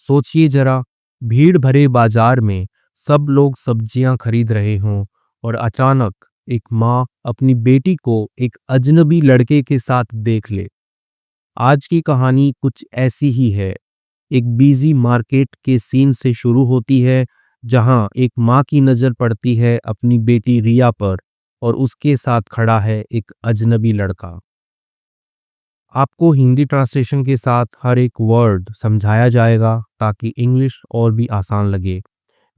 सोचिए जरा, भीड़ भरे बाजार में सब लोग सब्जियां खरीद रहे हों और अचानक एक माँ अपनी बेटी को एक अजनबी लड़के के साथ देख ले। आज की कहानी कुछ ऐसी ही है। एक बिजी मार्केट के सीन से शुरू होती है, जहां एक माँ की नजर पड़ती है अपनी बेटी रिया पर और उसके साथ खड़ा है एक अजनबी लड़का। आपको हिंदी ट्रांसलेशन के साथ हर एक वर्ड समझाया जाएगा ताकि इंग्लिश और भी आसान लगे।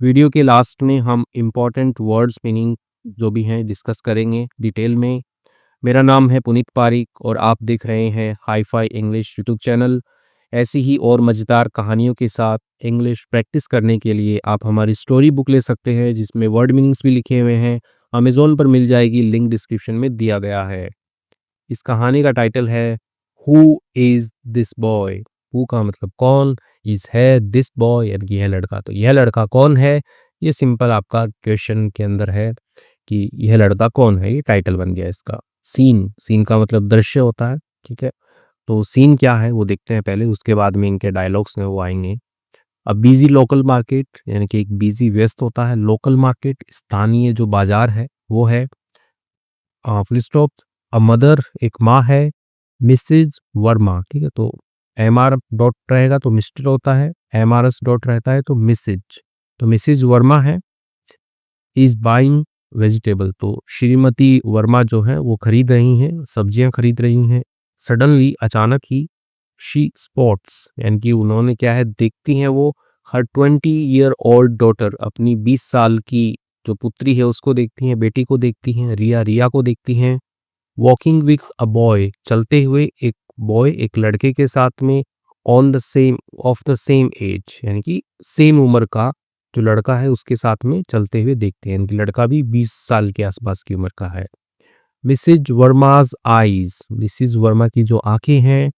वीडियो के लास्ट में हम इम्पॉर्टेंट वर्ड्स मीनिंग जो भी हैं डिस्कस करेंगे डिटेल में। मेरा नाम है पुनीत पारिक और आप देख रहे हैं hi fi English YouTube channel. ऐसी ही और मज़ेदार कहानियों के साथ इंग्लिश प्रैक्टिस करने के लिए आप हमारी स्टोरी बुक ले सकते हैं, जिसमें वर्ड मीनिंग्स भी लिखे हुए हैं। अमेज़न पर मिल जाएगी, लिंक डिस्क्रिप्शन में दिया गया है। इस कहानी का टाइटल है who is this boy. Who का मतलब कौन, इज़ है, दिस बॉय यानी कि यह लड़का। तो यह लड़का कौन है, ये सिंपल आपका क्वेश्चन के अंदर है कि यह लड़का कौन है। ये टाइटल बन गया इसका। सीन, सीन का मतलब दृश्य होता है, ठीक है। तो सीन क्या है वो देखते हैं पहले, उसके बाद में इनके डायलॉग्स में वो आएंगे। अब बिजी लोकल मार्केट यानी कि एक बिजी व्यस्त होता है लोकल मार्केट, स्थानीय जो बाजार है वो है। Full stop. अ मदर एक माँ है। मिसेज वर्मा, ठीक है। तो एम आर डॉट रहेगा तो मिस्टर होता है, एम आर एस डॉट रहता है तो मिसेज। तो मिसेज वर्मा है। इज बाइंग वेजिटेबल, तो श्रीमती वर्मा जो है वो खरीद रही हैं, सब्जियां खरीद रही हैं। सडनली अचानक ही शी स्पॉट्स यानी कि उन्होंने क्या है देखती हैं वो हर 20-year-old डॉटर, अपनी 20 साल की जो पुत्री है उसको देखती हैं, बेटी को देखती हैं, रिया रिया को देखती हैं। वॉकिंग विथ अ बॉय, चलते हुए एक बॉय एक लड़के के साथ में। On the same of the same age यानी कि सेम उम्र का जो लड़का है उसके साथ में चलते हुए देखते हैं, कि लड़का भी 20 साल के आसपास की उम्र का है। Mrs Varmas eyes, Mrs Verma की जो आंखें हैं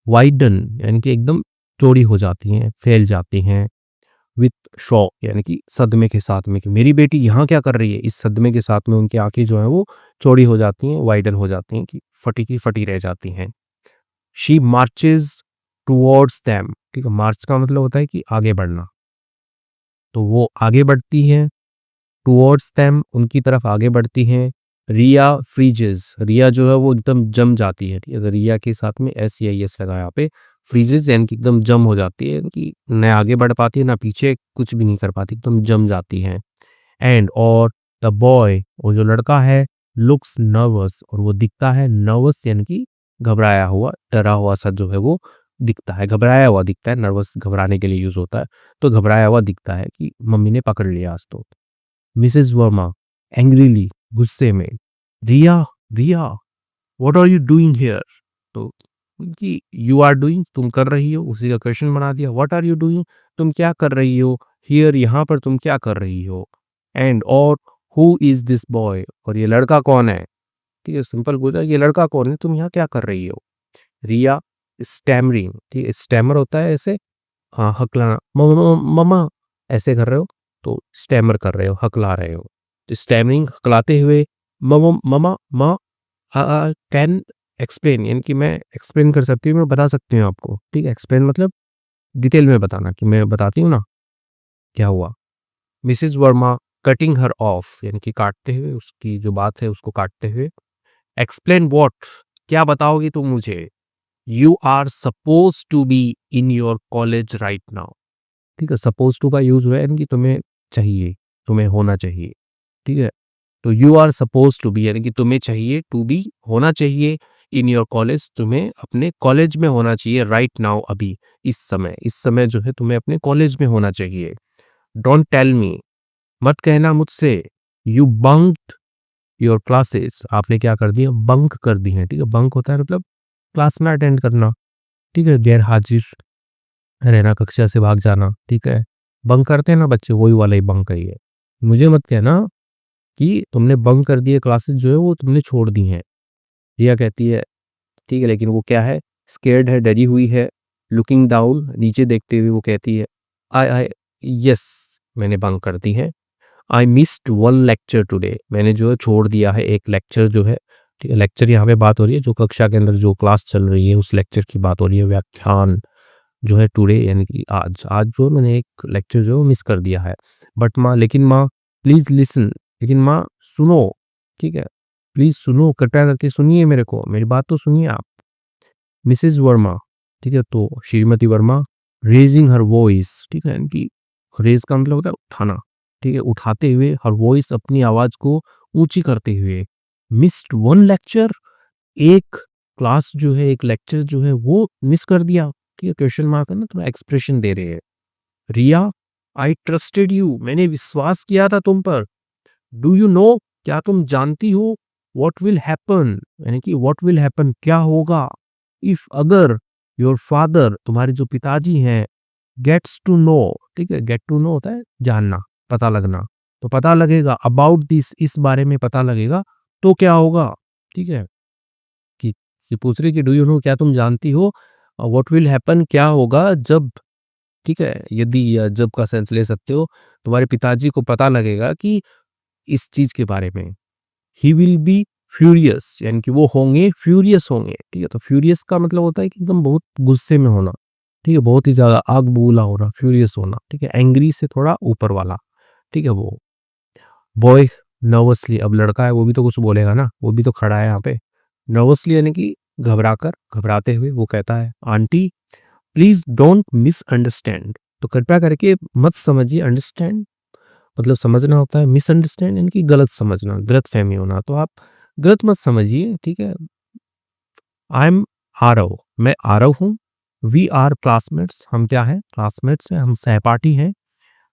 वाइडन यानी कि एकदम चौड़ी हो जाती हैं, फैल जाती हैं। विथ शॉक यानी कि सदमे के साथ में, कि मेरी बेटी यहाँ क्या कर रही है। इस सदमे के साथ में उनकी आंखें जो है वो चौड़ी हो जाती हैं, वाइडन हो जाती हैं, कि फटी की फटी रह जाती हैं। शी मार्चेज टुवर्ड्स देम, ठीक है। मार्च का मतलब होता है कि आगे बढ़ना, तो वो आगे बढ़ती हैं। टुवर्ड्स देम उनकी तरफ आगे बढ़ती हैं। रिया फ्रीजेस, रिया जो है वो एकदम जम जाती है, ठीक है। रिया के साथ में एस या एस लगा यहाँ पे। फ्रीजेस यानी कि एकदम जम हो जाती है, कि न आगे बढ़ पाती है ना पीछे, कुछ भी नहीं कर पाती, एकदम जम जाती है। एंड और द बॉय, वो जो लड़का है, लुक्स नर्वस, और वो दिखता है नर्वस यानी कि घबराया हुआ, डरा हुआ सा जो है वो दिखता है, घबराया हुआ दिखता है। नर्वस घबराने के लिए यूज होता है, तो घबराया हुआ दिखता है कि मम्मी ने पकड़ लिया आज तो। मिसेस वर्मा एंग्रीली, गुस्से में, Riya Riya what are you doing here. तो कि यू आर डूइंग तुम कर रही हो, उसी का क्वेश्चन बना दिया। व्हाट आर यू डूइंग तुम क्या कर रही हो, हियर यहाँ पर तुम क्या कर रही हो। एंड और हु इज दिस बॉय, और ये लड़का कौन है। ठीक है, सिंपल पूछा ये लड़का कौन है, तुम यहाँ क्या कर रही हो। रिया स्टैमरिंग, ठीक है, स्टैमर होता है ऐसे, हाँ हकलाना, ममा ममा ऐसे कर रहे हो तो स्टैमर कर रहे हो, हकला रहे हो। तो स्टैमरिंग हकलाते हुए, ममा ममा माँ कैन एक्सप्लेन यानी कि मैं एक्सप्लेन कर सकती हूँ, मैं बता सकती हूँ आपको, ठीक है। एक्सप्लेन मतलब डिटेल में बताना, कि मैं बताती हूँ ना क्या हुआ। Mrs Verma cutting her of यानी कि काटते हुए, उसकी जो बात है उसको काटते हुए। एक्सप्लेन व्हाट, क्या बताओगी तुम मुझे। You are suppose to be in your college right now, ठीक है। सपोज टू का यूज हुआ है यानी कि तुम्हें चाहिए, तुम्हें होना चाहिए, ठीक है। तो you are suppose to be यानी कि तुम्हें चाहिए, टू बी होना चाहिए, इन योर कॉलेज तुम्हें अपने कॉलेज में होना चाहिए, राइट नाउ अभी, इस समय जो है तुम्हें अपने कॉलेज में होना चाहिए। डोंट टेल मी, मत कहना मुझसे। यू बंक्ड योर क्लासेस, आपने क्या कर दिया, बंक कर दी है, ठीक है। बंक होता है मतलब क्लास ना अटेंड करना, ठीक है, गैर हाजिर रहना, कक्षा से भाग जाना, ठीक है। बंक करते हैं ना बच्चे, वही वाला ही बंक है ये। मुझे मत कहना कि तुमने बंक कर दिए क्लासेस जो है वो तुमने छोड़ दी हैं। रिया कहती है ठीक है, लेकिन वो क्या है, स्केर्ड है, डरी हुई है। लुकिंग डाउन, नीचे देखते हुए वो कहती है, आई यस मैंने बंक कर दी है। I missed one lecture today, मैंने जो है छोड़ दिया है एक लेक्चर जो है, ठीक है। लेक्चर यहाँ पे बात हो रही है जो कक्षा के अंदर जो क्लास चल रही है उस लेक्चर की बात हो रही है, व्याख्यान। जो है टुडे यानी कि आज आज जो मैंने एक लेक्चर जो मिस कर दिया है। बट माँ लेकिन माँ प्लीज़ लिसन, लेकिन माँ सुनो, ठीक है? प्लीज़ सुनो, कृपया करके सुनिए मेरे को, मेरी बात तो सुनिए आप। मिसेज़ वर्मा, ठीक है? तो Shrimati Verma raising her voice, ठीक है? यानी कि रेज़ का मतलब होता है उठाना, ठीक है? उठाते हुए हर वॉइस अपनी आवाज़ को ऊँची करते हुए, मिस्ड वन लेक्चर, एक क्लास जो है, एक लेक्चर जो है वो मिस कर दिया, ठीक है? क्वेश्चन मार्क है ना, थोड़ा एक्सप्रेशन दे रहे हैं। रिया, आई ट्रस्टेड यू, मैंने विश्वास किया था तुम पर। डू यू नो, क्या तुम जानती हो, व्हाट विल हैपन, यानी कि व्हाट विल हैपन, क्या होगा, इफ अगर योर फादर, तुम्हारे जो पिताजी हैं, गेट्स टू नो, ठीक है? गेट टू नो होता है जानना, पता लगना, तो पता लगेगा अबाउट दिस, इस बारे में पता लगेगा, तो क्या होगा, ठीक है? कि ये पूछ रही कि डू यू नो, क्या तुम जानती हो, व्हाट विल हैपन, क्या होगा जब, ठीक है? यदि या जब का सेंस ले सकते हो, तुम्हारे पिताजी को पता लगेगा कि इस चीज़ के बारे में। ही विल बी फ्यूरियस, यानी कि वो होंगे, फ्यूरियस होंगे, ठीक है? तो फ्यूरियस का मतलब होता है कि एकदम बहुत गुस्से में होना, ठीक है? बहुत ही ज़्यादा आग बबूला होना, फ्यूरियस होना, ठीक है? एंग्री से थोड़ा ऊपर वाला, ठीक है? वो बॉय नर्वसली, अब लड़का है वो भी तो कुछ बोलेगा ना, वो भी तो खड़ा है यहाँ पे। नर्वसली यानी कि घबराकर, घबराते हुए वो कहता है, आंटी प्लीज़ डोंट मिसअंडरस्टैंड, तो कृपया करके मत समझिए, अंडरस्टैंड मतलब समझना होता है, मिसअंडरस्टैंड यानी कि गलत समझना, गलतफ़हमी होना, तो आप गलत मत समझिए, ठीक है? आई एम आरव, मैं आरव हूँ। वी आर क्लासमेट्स, हम क्या हैं? क्लासमेट्स हैं, हम सहपाठी हैं।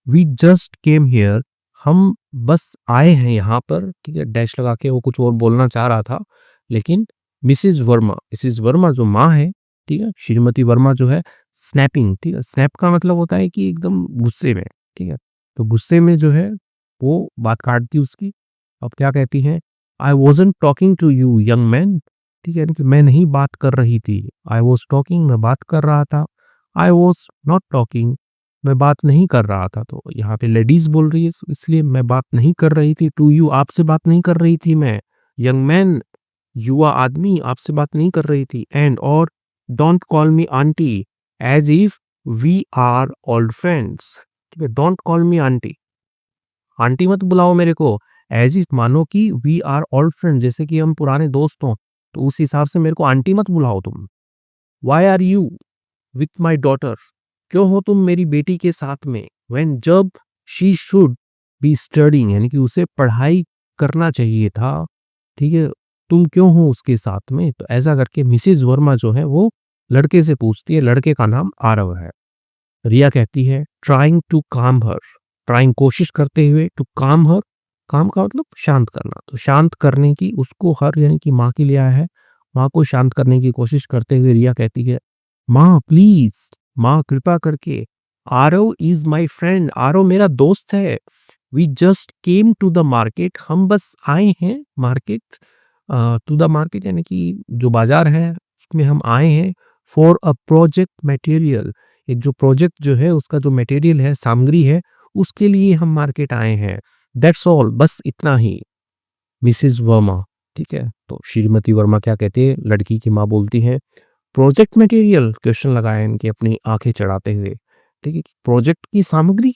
वी जस्ट केम हियर, हम बस आए हैं यहाँ पर, ठीक है? डैश लगा के वो कुछ और बोलना चाह रहा था, लेकिन मिसेज़ वर्मा जो माँ है, ठीक है? श्रीमती वर्मा जो है स्नैपिंग, ठीक है? स्नैप का मतलब होता है कि एकदम गुस्से में, ठीक है? तो गुस्से में जो है वो बात काट दी उसकी। अब क्या कहती हैं? I wasn't talking to you young man, ठीक है? यानी कि मैं नहीं बात कर रही थी। आई वाज़ टॉकिंग, मैं बात कर रहा था। आई वाज़ नॉट टॉकिंग, मैं बात नहीं कर रहा था। तो यहाँ पे लेडीज़ बोल रही है, तो इसलिए मैं बात नहीं कर रही थी। टू यू, आपसे बात नहीं कर रही थी मैं। यंग मैन, युवा आदमी, आपसे बात नहीं कर रही थी। एंड और don't call me aunty as if we are old friends, ठीक है? Don't call me aunty, aunty मत बुलाओ मेरे को। एज इफ मानो कि वी आर ओल्ड फ्रेंड, जैसे कि हम पुराने दोस्त हों, तो उस हिसाब से मेरे को आंटी मत बुलाओ तुम। Why are you with my daughter, क्यों हो तुम मेरी बेटी के साथ में? व्हेन, जब शी शुड बी स्टडिंग, यानी कि उसे पढ़ाई करना चाहिए था, ठीक है? तुम क्यों हो उसके साथ में? तो ऐसा करके मिसेज वर्मा जो है वो लड़के से पूछती है, लड़के का नाम आरव है। रिया कहती है ट्राइंग टू काम हर, ट्राइंग कोशिश करते हुए, टू काम हर, काम का मतलब शांत करना, तो शांत करने की उसको, हर यानी कि माँ के लिए आया है, माँ को शांत करने की कोशिश करते हुए रिया कहती है, माँ प्लीज, माँ कृपा करके, Aarav is my friend, Aarav मेरा दोस्त है। We just came to the market, हम बस आए हैं मार्केट, टू द मार्केट यानी कि जो बाजार है उसमें हम आए हैं, फॉर अ प्रोजेक्ट मटेरियल, एक जो प्रोजेक्ट जो है उसका जो मटेरियल है, सामग्री है, उसके लिए हम मार्केट आए हैं। दैट्स ऑल, बस इतना ही। मिसेस वर्मा, ठीक है? तो श्रीमती वर्मा क्या कहती है, लड़की की माँ बोलती है, प्रोजेक्ट मटेरियल, क्वेश्चन लगाया इनकी अपनी आंखें चढ़ाते हुए, ठीक है? प्रोजेक्ट की सामग्री,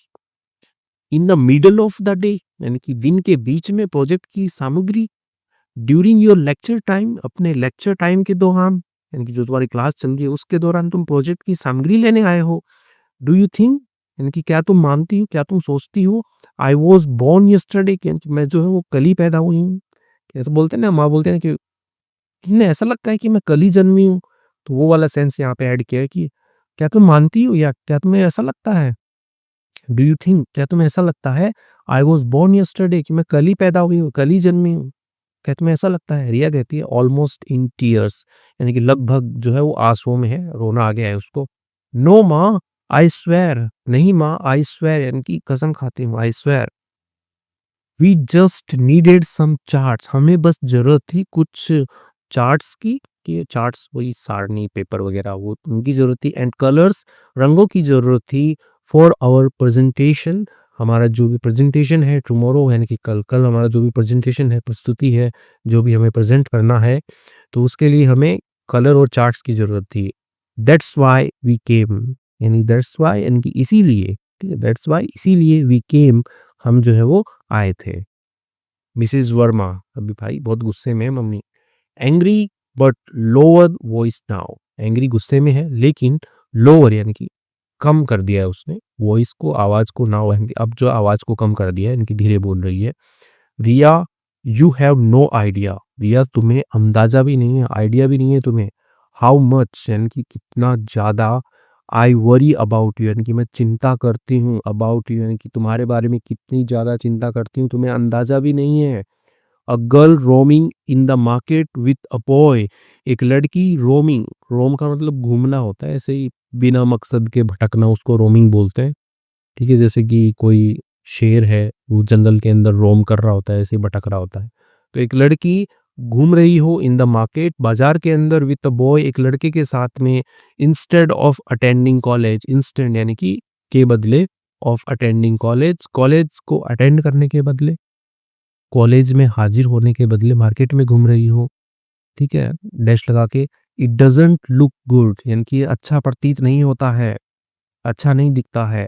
in the middle of the day, यानी कि दिन के बीच में प्रोजेक्ट की सामग्री, ड्यूरिंग योर लेक्चर टाइम, अपने लेक्चर टाइम के दौरान, यानी कि जो तुम्हारी क्लास चल रही है उसके दौरान तुम प्रोजेक्ट की सामग्री लेने आए हो। डू यू थिंक, यानी कि क्या तुम मानती हो, क्या तुम सोचती हो, आई वॉज बोर्न यस्टरडे, मैं जो है वो कल ही पैदा हुई हूँ। ऐसे बोलते हैं ना, माँ बोलते हैं कि इन्हें ऐसा लगता है कि मैं कल ही जन्मी हूँ, तो वो वाला सेंस यहाँ पे ऐड किया है कि क्या तुम मानती हो, या क्या तुम्हें ऐसा लगता है, डू यू थिंक, क्या तुम्हें ऐसा लगता है, आई वॉज बोर्न यस्टरडे, कि मैं कल ही पैदा हुई हूँ, कल ही जन्मी हूँ, क्या तुम्हें ऐसा लगता है? रिया कहती है ऑलमोस्ट इन टीयर्स, यानी कि लगभग जो है वो आंसुओं में है, रोना आ गया है उसको। नो माँ, आई स्वेयर, नहीं माँ, आई स्वेयर यानी कि कसम खाती हूँ, I swear. We just needed some charts, हमें बस जरूरत थी कुछ चार्ट्स की, कि ये चार्ट्स वही सारणी पेपर वगैरह वो उनकी जरूरत थी, एंड कलर्स, रंगों की जरूरत थी, फॉर आवर प्रेजेंटेशन, हमारा जो भी प्रेजेंटेशन है टुमारो, यानी कि कल, कल हमारा जो भी प्रेजेंटेशन है, प्रस्तुति है, जो भी हमें प्रेजेंट करना है, तो उसके लिए हमें कलर और चार्ट्स की जरूरत थी। दैट्स वाई वी केम, यानी दैट्स वाई, यानी कि इसीलिए, ठीक है, दैट्स वाई इसीलिए वी केम, हम जो है वो आए थे। मिसेस वर्मा, अभी भाई बहुत गुस्से में है mummy. Angry but lower voice now, angry गुस्से में है लेकिन लोअर यानी कि कम कर दिया है उसने वॉइस को, आवाज को। नाउ अब जो आवाज को कम कर दिया है, इनकी धीरे बोल रही है। रिया यू हैव नो आइडिया, रिया तुम्हें अंदाजा भी नहीं है, आइडिया भी नहीं है तुम्हें। हाउ मच यानी कि कितना ज्यादा, आई वरी अबाउट यू यानी कि मैं चिंता करती हूँ, अबाउट यू यानी कि तुम्हारे बारे में कितनी ज्यादा चिंता करती हूँ, तुम्हें अंदाजा भी नहीं है। A girl roaming in the market with a boy, एक लड़की रोमिंग, रोम का मतलब घूमना होता है, ऐसे ही बिना मकसद के भटकना उसको रोमिंग बोलते हैं। ठीक है, जैसे कि कोई शेर है वो जंगल के अंदर रोम कर रहा होता है, ऐसे ही भटक रहा होता है। तो एक लड़की घूम रही हो इन द मार्केट, बाजार के अंदर, विद अ बॉय, एक लड़के के साथ में। Instead of attending college, instant यानी कि के बदले, ऑफ अटेंडिंग कॉलेज, कॉलेज को अटेंड करने के बदले, कॉलेज में हाजिर होने के बदले मार्केट में घूम रही हो। ठीक है, डैश लगा के। इट डजंट लुक गुड यानी कि ये अच्छा प्रतीत नहीं होता है, अच्छा नहीं दिखता है।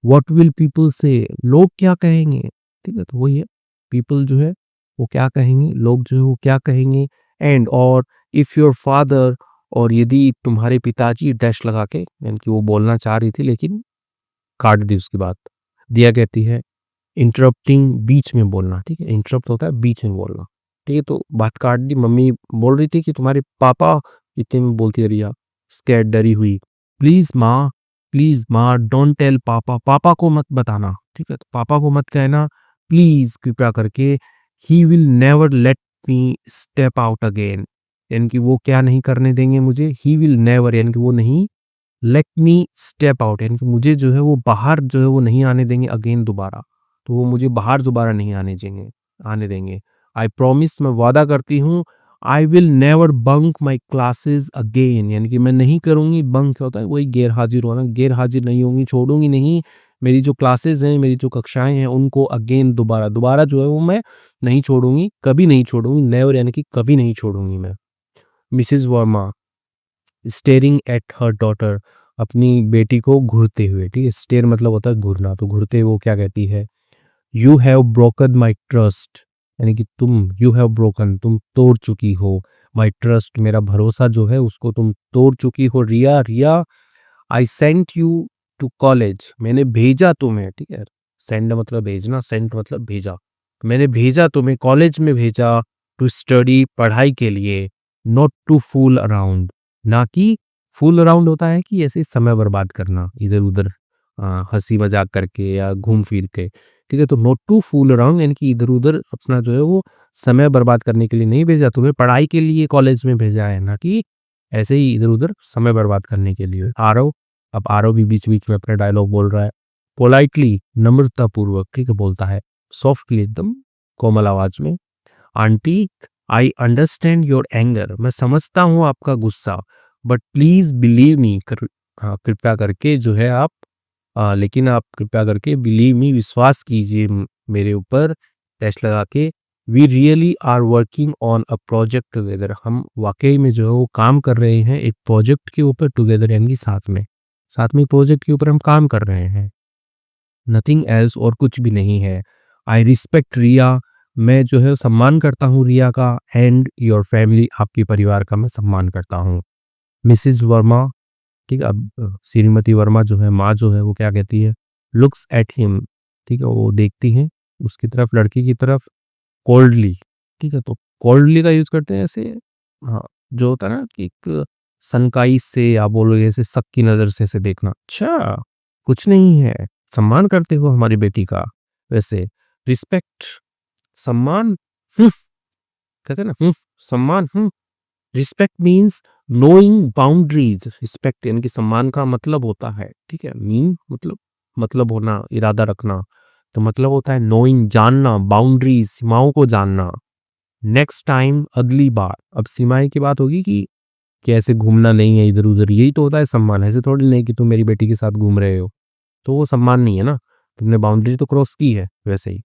व्हाट विल पीपल से, लोग क्या कहेंगे। ठीक है, तो वही है, पीपल जो है वो क्या कहेंगे, लोग जो है वो क्या कहेंगे। एंड और इफ योर फादर, और यदि तुम्हारे पिताजी, डैश लगा के, यानी कि वो बोलना चाह रही थी लेकिन काट दी उसकी बात। दिया कहती है इंटरप्टिंग, बीच में बोलना। ठीक है, इंटरप्ट होता है बीच में बोलना। ठीक है, तो बात काट दी। मम्मी बोल रही थी कि तुम्हारे पापा, इतने में बोलती है रिया, स्कैट, डरी हुई। प्लीज माँ डोंट टेल पापा, पापा को मत बताना। ठीक है, तो पापा को मत कहना प्लीज, कृपया करके। He will never let me step out again, यानी कि वो क्या नहीं करने देंगे मुझे। ही विल नेवर यानी कि वो नहीं, लेट मी स्टेप आउट यानी कि मुझे जो है वो बाहर जो है वो नहीं आने देंगे अगेन, दोबारा। तो वो मुझे बाहर दोबारा नहीं आने देंगे। आई प्रॉमिस, मैं वादा करती हूँ। I will never bunk my classes again, यानी कि मैं नहीं करूँगी, बंक होता है वही गैर हाजिर होना, गैर हाजिर नहीं होंगी, छोड़ूंगी नहीं। मेरी जो क्लासेस हैं, मेरी जो कक्षाएं हैं, उनको अगेन, दोबारा दोबारा जो है वो मैं नहीं छोड़ूंगी, कभी नहीं छोड़ूंगी। नेवर यानी कि कभी नहीं छोड़ूंगी मैं। Mrs Verma staring at her daughter, अपनी बेटी को घूरते हुए। ठीक है, स्टेयर मतलब होता है घूरना, तो घूरते हुए वो क्या कहती है। You have broken my trust, यानी कि यू हैव ब्रोकन, तुम तोड़ चुकी हो। माई ट्रस्ट, मेरा भरोसा जो है उसको तुम तोड़ चुकी हो। Riya, Riya I sent you to college, मैंने भेजा तुम्हें। ठीक है, सेंड मतलब भेजना, सेंट मतलब भेजा। मैंने भेजा तुम्हें, कॉलेज में भेजा, टू स्टडी, पढ़ाई के लिए। नॉट टू फूल अराउंड, ना कि फूल अराउंड होता है कि ऐसे समय बर्बाद करना इधर उधर, हंसी मजाक करके या घूम फिर के। ठीक है, तो नॉट टू फूल अराउंड यानी कि इधर उधर अपना जो है वो समय बर्बाद करने के लिए नहीं भेजा तुम्हें, पढ़ाई के लिए कॉलेज में भेजा है, ना कि ऐसे ही इधर उधर समय बर्बाद करने के लिए। आरव, अब आरव भी बीच बीच में अपना डायलॉग बोल रहा है। पोलाइटली, नम्रता पूर्वक, ठीक है, बोलता है। सॉफ्टली, एकदम कोमल आवाज में। Aunty, I understand your anger, मैं समझता हूँ आपका गुस्सा। बट प्लीज बिलीव मी, हाँ, कृपया करके जो है आप, लेकिन आप कृपया करके बिलीव मी, विश्वास कीजिए मेरे ऊपर, डैश लगा के। We really are working on a project together, हम वाकई में जो है वो काम कर रहे हैं एक प्रोजेक्ट के ऊपर, टुगेदर यानी कि साथ में प्रोजेक्ट के ऊपर हम काम कर रहे हैं। नथिंग एल्स, और कुछ भी नहीं है। आई रिस्पेक्ट रिया, मैं जो है सम्मान करता हूँ रिया का। एंड योर फैमिली, आपके परिवार का मैं सम्मान करता हूँ। मिसिज वर्मा, ठीक है, अब श्रीमती वर्मा जो है, माँ जो है वो क्या कहती है। लुक्स एट हिम, ठीक है, वो देखती है उसकी तरफ, लड़की की तरफ। कोल्डली, ठीक है, तो कोल्डली का यूज करते हैं ऐसे, हाँ, जो होता है ना कि एक सनकाई से, या बोलो ऐसे शक की नजर से ऐसे देखना। अच्छा, कुछ नहीं है, सम्मान करते हो हमारी बेटी का। वैसे रिस्पेक्ट, सम्मान, कहते हैं ना, सम्मान। Respect means knowing boundaries, respect यानी कि सम्मान का मतलब होता है, ठीक है, मतलब होना, इरादा रखना। तो मतलब होता है नोइंग, जानना, बाउंड्रीज, सीमाओं को जानना। नेक्स्ट टाइम, अगली बार, अब सीमाएं की बात होगी कि कैसे घूमना नहीं है इधर उधर, यही तो होता है सम्मान। ऐसे थोड़ी नहीं कि तुम मेरी बेटी के साथ घूम रहे हो, तो वो सम्मान नहीं है ना, तुमने बाउंड्री तो क्रॉस की है। वैसे ही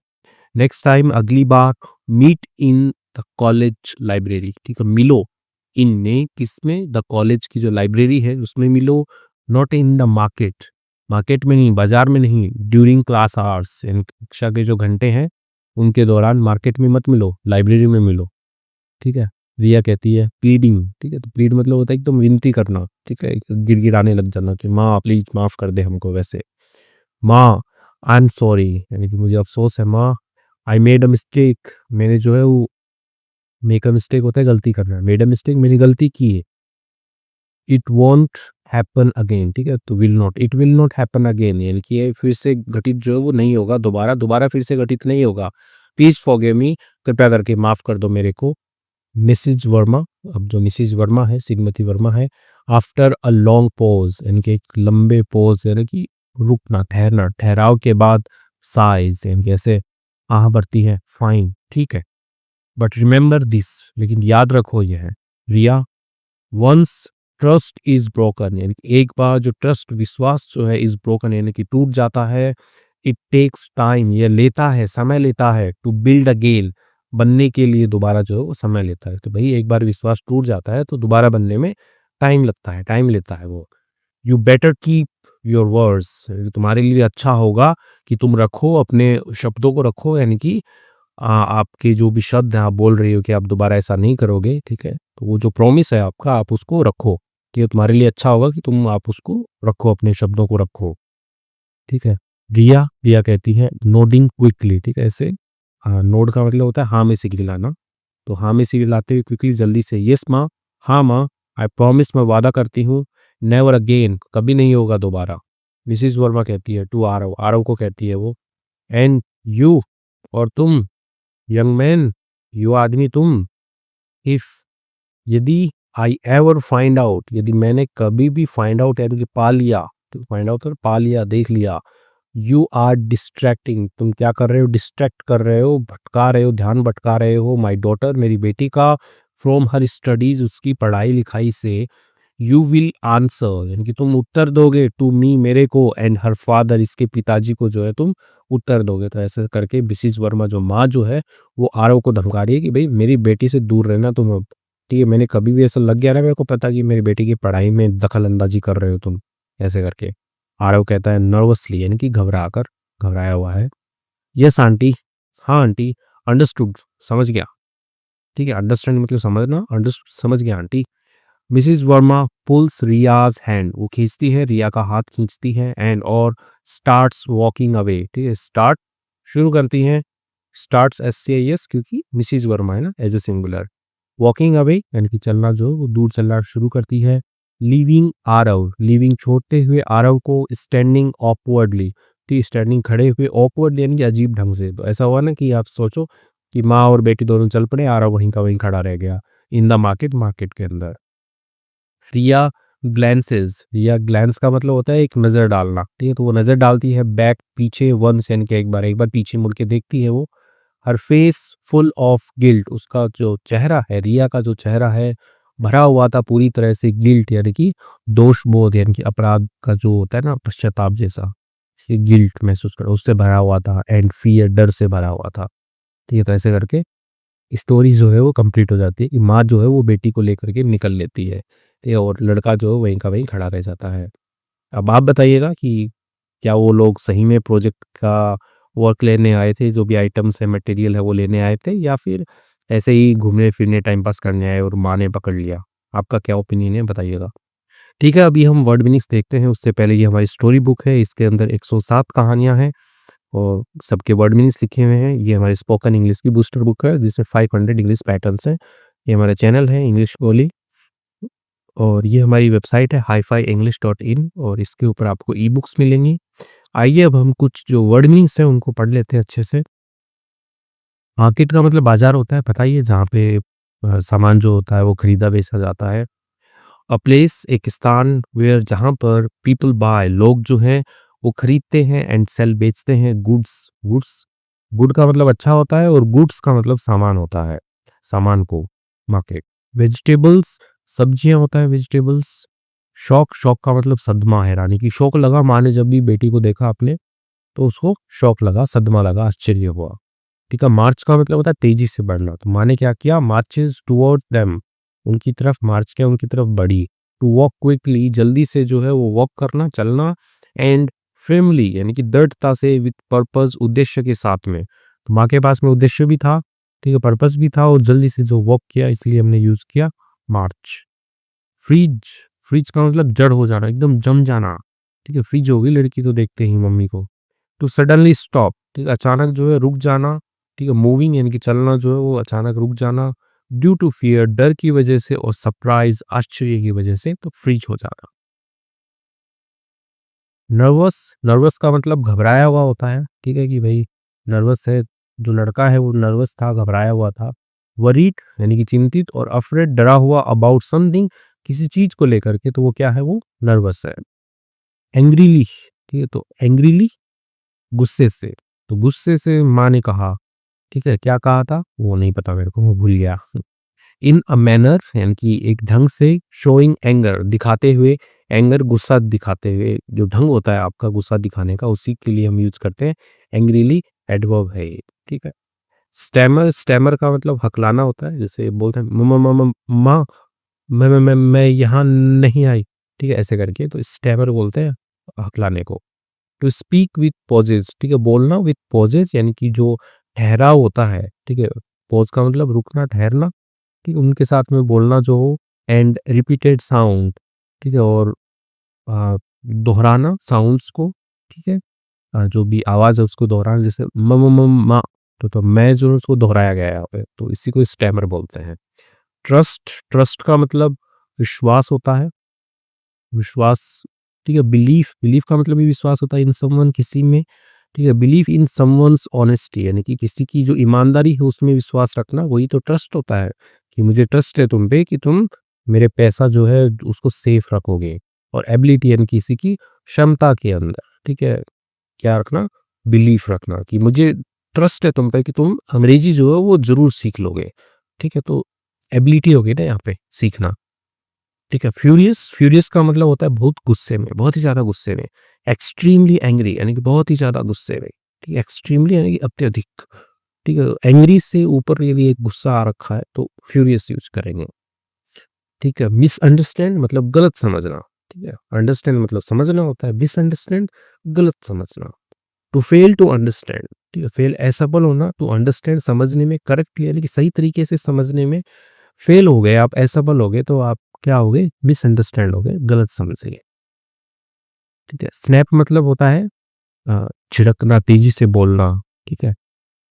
नेक्स्ट टाइम, अगली बार, meet in the college library, ठीक है, मिलो। इन ने किसमें, द कॉलेज की जो लाइब्रेरी है उसमें मिलो। Not in the market, market में नहीं, बाजार में नहीं, ड्यूरिंग क्लास आवर्स, यानी कक्षा के जो घंटे हैं उनके दौरान मार्केट में मत मिलो, लाइब्रेरी में मिलो। ठीक है। रिया कहती है प्लीडिंग, ठीक है, तो प्लीड मतलब होता है एकदम विनती करना, ठीक है, गिड़गिड़ाने लग जाना कि माँ प्लीज माफ कर दे हमको। वैसे माँ आई एम सॉरी, यानी कि मुझे अफसोस है माँ, आई मेड अ मिस्टेक, मैंने जो है वो, मेक अ मिस्टेक होता है गलती करना, मेड अ मिस्टेक मैंने गलती की है। इट वॉन्ट हैपन अगेन, ठीक है, तो will not, it will not happen again, यानी कि ये फिर से घटित जो है वो नहीं होगा, दोबारा दोबारा फिर से घटित नहीं होगा। प्लीज फॉरगिव मी, कृपया करके माफ कर दो मेरे को। मिसिज वर्मा, अब जो मिसिज वर्मा है, श्रीमती वर्मा है, आफ्टर अ लॉन्ग पॉज, यानी कि एक लंबे पॉज, यानी कि रुकना, ठहरना, ठहराव के बाद साइज, यानी कि ऐसे आह भरती है, फाइन, ठीक है, बट रिमेंबर दिस, लेकिन याद रखो यह है, रिया, वंस ट्रस्ट इज ब्रोकन, यानी कि एक बार जो ट्रस्ट, विश्वास जो है, इज ब्रोकन यानी कि टूट जाता है, इट टेक्स टाइम, ये लेता है, समय लेता है, टू बिल्ड अगेन, बनने के लिए दोबारा जो है वो समय लेता है। तो भाई एक बार विश्वास टूट जाता है तो दोबारा बनने में टाइम लगता है, टाइम लेता है वो। You better keep your words, तुम्हारे लिए अच्छा होगा कि तुम रखो अपने शब्दों को, रखो, यानी कि आपके जो भी शब्द हैं, आप बोल रही हो कि आप दोबारा ऐसा नहीं करोगे, ठीक है, तो वो जो प्रॉमिस है आपका, आप उसको रखो, कि ये तुम्हारे लिए अच्छा होगा कि तुम आप उसको रखो, अपने शब्दों को रखो, ठीक है। रिया, रिया कहती है नोडिंग क्विकली, ठीक है, ऐसे नोड का मतलब होता है हाँ में सिग्नल लाना, तो हाँ में सिग्नल लाते हुए क्विकली, जल्दी से, यस माँ, हाँ माँ, आई प्रॉमिस, मैं वादा करती हूँ, नेवर अगेन, कभी नहीं होगा दोबारा। मिसिज वर्मा कहती है टू आरव, आरव को कहती है वो, एंड यू, और तुम, यंग मैन, यो आदमी तुम, इफ, यदि, आई एवर फाइंड आउट, यदि मैंने कभी भी फाइंड आउट यानी कि पा लिया, तो फाइंड आउट पा लिया, देख लिया, यू आर डिस्ट्रैक्टिंग, तुम क्या कर रहे हो, डिस्ट्रैक्ट कर रहे हो, भटका रहे हो, ध्यान भटका रहे हो, माई डॉटर, मेरी बेटी का, फ्रॉम हर स्टडीज, उसकी पढ़ाई लिखाई से, यू विल आंसर, यानी कि तुम उत्तर दोगे, टू मी, मेरे को, एंड हर फादर, इसके पिताजी को जो है तुम उत्तर दोगे। तो ऐसे करके मिसिज वर्मा जो माँ जो है वो आरव को धमका रही है कि भाई मेरी बेटी से दूर रहना तुम अब, ठीक है, मैंने कभी भी ऐसा लग गया ना मेरे को पता कि मेरी बेटी की पढ़ाई में दखल अंदाजी कर रहे हो तुम, ऐसे करके। आरव कहता है नर्वसली, यानी कि घबरा कर, घबराया हुआ है, यस आंटी, हाँ आंटी, अंडरस्टूड, समझ गया, ठीक है, अंडरस्टैंड मतलब समझना, अंडरस्टूड समझ गया आंटी। मिसिज वर्मा पुल्स रियाज हैंड, वो खींचती है, रिया का हाथ खींचती है, एंड और स्टार्ट्स वॉकिंग अवे, ठीक है, स्टार्ट शुरू करती हैं, starts S C I S, क्योंकि मिसिज वर्मा है ना, as a singular, walking away यानी कि चलना, जो वो दूर चलना शुरू करती है, लीविंग आरव, लीविंग छोड़ते हुए आरव को, स्टैंडिंग ऑकवर्डली, ठीक, स्टैंडिंग खड़े हुए, ऑकवर्डली यानी कि अजीब ढंग से, तो ऐसा हुआ ना कि आप सोचो कि माँ और बेटी दोनों चल पड़े, आरव वहीं का वहीं खड़ा रह गया, इन द मार्केट, मार्केट के अंदर। रिया ग्लैंसेस, रिया ग्लैंस का मतलब होता है एक नज़र डालना, ठीक है, तो वो नज़र डालती है बैक, पीछे, वंस यानी कि एक बार पीछे मुड़ के देखती है वो, हर फेस फुल ऑफ गिल्ट, उसका जो चेहरा है, रिया का जो चेहरा है, भरा हुआ था पूरी तरह से गिल्ट, यानी कि दोष बोध, यानी कि अपराध का जो होता है ना, पश्चाताप जैसा, ये गिल्ट महसूस कर, उससे भरा हुआ था, एंड फियर, डर से भरा हुआ था, ठीक है, तो ऐसे करके स्टोरी जो है वो कंप्लीट हो जाती है कि माँ जो है वो बेटी को लेकर के निकल लेती है, ठीक है, और लड़का जो है वहीं का वहीं खड़ा रह जाता है। अब आप बताइएगा कि क्या वो लोग सही में प्रोजेक्ट का वर्क लेने आए थे, जो भी आइटम्स है, मटेरियल है, वो लेने आए थे, या फिर ऐसे ही घूमने फिरने टाइम पास करने आए और माँ ने पकड़ लिया? आपका क्या ओपिनियन है बताइएगा। ठीक है, अभी हम वर्ड मीनिंग्स देखते हैं, उससे पहले ये हमारी स्टोरी बुक है, इसके अंदर 107 कहानियाँ हैं और सबके वर्ड मीनिंग्स लिखे हुए हैं। ये हमारी स्पोकन इंग्लिश की बूस्टर बुक है जिसमें 500 इंग्लिश पैटर्न्स हैं। ये हमारा चैनल है इंग्लिश गोली, और ये हमारी वेबसाइट है hifienglish.in, और इसके ऊपर आपको ई बुक्स मिलेंगी। आइए अब हम कुछ जो वर्ड मीनिंग्स हैं उनको पढ़ लेते हैं अच्छे से। मार्केट का मतलब बाजार होता है, पता ही है, जहाँ पे सामान जो होता है वो खरीदा बेचा जाता है। अ प्लेस, एक स्थान, वेयर, जहाँ पर, पीपल बाय, लोग जो हैं वो खरीदते हैं, एंड सेल, बेचते हैं, गुड्स, गुड्स, गुड का मतलब अच्छा होता है और गुड्स का मतलब सामान होता है, सामान को, मार्केट। वेजिटेबल्स, सब्जियां होता है, वेजिटेबल्स। शौक, शौक का मतलब सदमा है, रानी की शौक लगा, माँ ने जब भी बेटी को देखा अपने, तो उसको शौक लगा, सदमा लगा, आश्चर्य हुआ। ठीक है, मार्च का मतलब होता है तेजी से बढ़ना, तो माँ ने क्या किया, मार्चेस टुवर्ड्स देम, उनकी तरफ मार्च किया, उनकी तरफ बढ़ी। टू वॉक क्विकली, जल्दी से जो है वो वॉक करना, चलना, एंड firmly यानी कि दृढ़ता से, विथ पर्पस, उद्देश्य के साथ में। तो माँ के पास में उद्देश्य भी था, ठीक है, पर्पस भी था, और जल्दी से जो वॉक किया, इसलिए हमने यूज किया मार्च। फ्रीज, फ्रीज का मतलब जड़ हो जाना, एकदम जम जाना, ठीक है, फ्रीज हो गई लड़की तो देखते ही मम्मी को। टू सडनली स्टॉप, ठीक है, अचानक जो है रुक जाना, ठीक है, मूविंग यानी कि चलना जो है वो अचानक रुक जाना, ड्यू टू फियर, डर की वजह से, और सरप्राइज, आश्चर्य की वजह से, तो फ्रीज हो जाना। नर्वस, नर्वस का मतलब घबराया हुआ होता है, ठीक है, कि भाई नर्वस है, जो लड़का है वो नर्वस था, घबराया हुआ था। वरीड यानी कि चिंतित, और अफ्रेड डरा हुआ, अबाउट समथिंग किसी चीज को लेकर के, तो वो क्या है, वो नर्वस है। एंग्रीली, ठीक है, तो एंग्रीली गुस्से से, तो गुस्से से माँ ने कहा, ठीक है, क्या कहा था वो नहीं पता मेरे को, मैं भूल गया। इन अ मैनर यानी कि एक ढंग से, शोइंग एंगर दिखाते हुए, एंगर गुस्सा दिखाते हुए, जो ढंग होता है आपका गुस्सा दिखाने का, उसी के लिए हम यूज करते हैं एंग्रीली, एडवर्ब है ये, ठीक है। स्टैमर, स्टैमर का मतलब हकलाना होता है, जैसे बोलते हैं माँ मैं यहाँ नहीं आई, ठीक है, ऐसे करके, तो स्टैमर बोलते हैं हकलाने को। टू स्पीक विथ पॉजेज, ठीक है, बोलना विथ पॉजेज यानी कि जो ठहराव होता है, ठीक है, पॉज का मतलब रुकना, ठहरना, ठीक है, उनके साथ में बोलना जो हो, एंड रिपीटेड साउंड, ठीक है, और दोहराना साउंड्स को, ठीक है, जो भी आवाज़ है उसको दोहराना, जैसे म म म मा, तो मैं जो है उसको दोहराया गया है यहाँ पे, तो इसी को स्टैमर बोलते हैं। ट्रस्ट, ट्रस्ट का मतलब विश्वास होता है, विश्वास, ठीक है, बिलीफ, बिलीफ का मतलब भी विश्वास होता है इन समवन, किसी में, ठीक है, बिलीफ इन समवन्स ऑनेस्टी यानी कि किसी की जो ईमानदारी है उसमें विश्वास रखना, वही तो ट्रस्ट होता है, कि मुझे ट्रस्ट है तुम पे कि तुम मेरे पैसा जो है उसको सेफ रखोगे। और एबिलिटी यानी किसी की क्षमता के अंदर, ठीक है, क्या रखना, बिलीफ रखना, कि मुझे ट्रस्ट है तुम पे कि तुम अंग्रेजी जो है वो जरूर सीख लोगे, ठीक है, तो एबिलिटी होगी ना यहाँ पे सीखना, ठीक है। फ्यूरियस, फ्यूरियस का मतलब होता है बहुत गुस्से में, बहुत ही ज्यादा गुस्से में। एक्सट्रीमली एंग्री यानी कि बहुत ही ज्यादा गुस्से में, ठीक है, एक्सट्रीमली यानी कि अत्यधिक, ठीक है, एंग्री से ऊपर ये भी एक गुस्सा आ रखा है तो फ्यूरियस यूज करेंगे, ठीक है। मिसअंडरस्टैंड मतलब गलत समझना, ठीक है, अंडरस्टैंड मतलब समझना होता है, मिसअंडरस्टैंड गलत समझना। टू फेल टू अंडरस्टैंड, ठीक है, फेल असफल होना, टू अंडरस्टैंड समझने में, करेक्टली यानी कि सही तरीके से समझने में, फेल हो गए आप, असफल हो गए, तो आप क्या हो गए, मिसअंडरस्टैंड हो गए, गलत समझ गए, ठीक है। स्नैप मतलब होता है छिड़कना, तेजी से बोलना, ठीक है,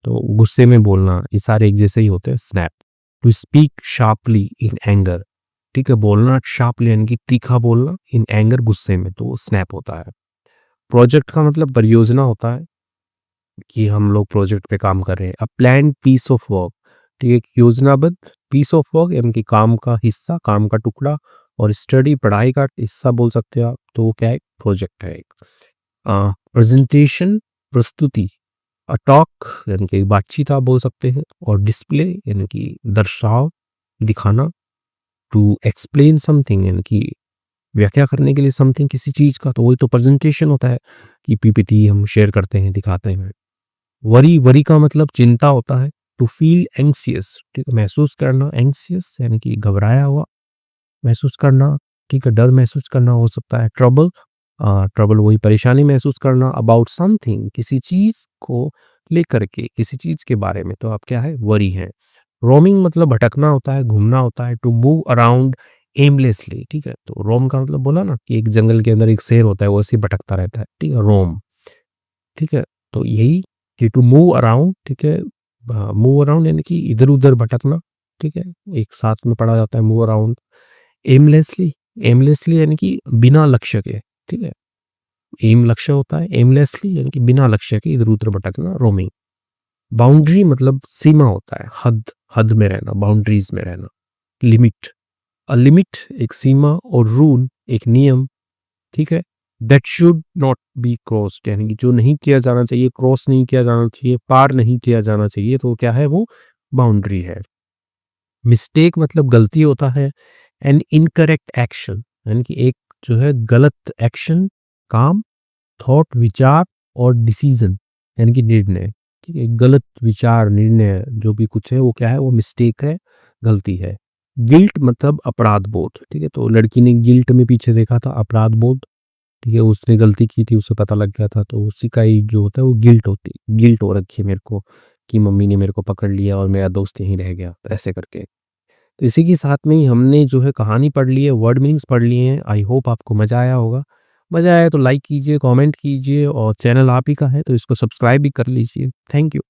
तो गुस्से में बोलना, ये सारे एक जैसे ही होते हैं। Snap, to speak sharply in anger, ठीक है, बोलना शार्पली यानी कि तीखा बोलना, इन एंगर गुस्से में, तो वो स्नैप होता है। प्रोजेक्ट का मतलब परियोजना होता है, कि हम लोग प्रोजेक्ट पे काम कर रहे हैं। A plan piece of work, ठीक है, एक योजनाबद्ध पीस ऑफ वर्क यानी कि काम का हिस्सा, काम का टुकड़ा, और स्टडी पढ़ाई का हिस्सा बोल सकते हो आप, तो वो क्या है, प्रोजेक्ट है एक। प्रेजेंटेशन प्रस्तुति, अ टॉक यानी कि बातचीत आप बोल सकते हैं, और डिस्प्ले यानी कि दर्शाव, दिखाना। टू एक्सप्लेन समथिंग यानी कि व्याख्या करने के लिए समथिंग, किसी चीज का, तो वही तो प्रेजेंटेशन होता है, कि पीपीटी हम शेयर करते हैं, दिखाते हैं। वरी, वरी का मतलब चिंता होता है। टू फील एंग्सियस, ठीक है, महसूस करना, एंग्सियस यानी कि घबराया हुआ, महसूस करना, ठीक है, डर महसूस करना हो सकता है। ट्रबल, ट्रबल वही परेशानी महसूस करना। अबाउट समथिंग किसी चीज को लेकर के, किसी चीज के बारे में, तो आप क्या है, वरी है। रोमिंग मतलब भटकना होता है, घूमना होता है। टू मूव अराउंड एमलेसली, ठीक है, तो रोम का मतलब बोला ना, कि एक जंगल के अंदर एक शेर होता है, वो ऐसे ही भटकता रहता है, ठीक है, रोम, ठीक है, तो यही कि टू मूव अराउंड, ठीक है, मूव अराउंड यानी कि इधर उधर भटकना, ठीक है, एक साथ में पढ़ा जाता है मूव अराउंड। एमलेसली, एमलेसली यानी कि बिना लक्ष्य के, ठीक है, एम लक्ष्य होता है, एमलेसली यानी कि बिना लक्ष्य के इधर उधर भटकना, रोमिंग। बाउंड्री मतलब सीमा होता है, हद, हद में रहना, बाउंड्रीज में रहना। लिमिट, अ लिमिट एक सीमा, और रूल एक नियम, ठीक है। That should not be crossed यानी कि जो नहीं किया जाना चाहिए, क्रॉस नहीं किया जाना चाहिए, पार नहीं किया जाना चाहिए, तो क्या है, वो बाउंड्री है। मिस्टेक मतलब गलती होता है। एंड इनकरेक्ट एक्शन यानी कि एक जो है गलत एक्शन, काम, थॉट विचार, और डिसीजन यानी कि निर्णय, ठीक है, गलत विचार, निर्णय जो भी कुछ है वो क्या है, वो मिस्टेक है, गलती है। गिल्ट मतलब अपराध बोध, ठीक है? तो लड़की ने गिल्ट में पीछे देखा था, अपराध बोध, ठीक है? उसने गलती की थी, उसे पता लग गया था, तो उसी का ही जो होता है वो गिल्ट होती है। गिल्ट हो रखी है मेरे को कि मम्मी ने मेरे को पकड़ लिया और मेरा दोस्त यहीं रह गया, ऐसे करके। तो इसी के साथ में ही हमने जो है कहानी पढ़ ली है, वर्ड मीनिंग्स पढ़ लिए हैं। आई होप आपको मज़ा आया होगा। मज़ा आया तो लाइक कीजिए, कमेंट कीजिए और चैनल आप ही का है तो इसको सब्सक्राइब भी कर लीजिए। Thank you.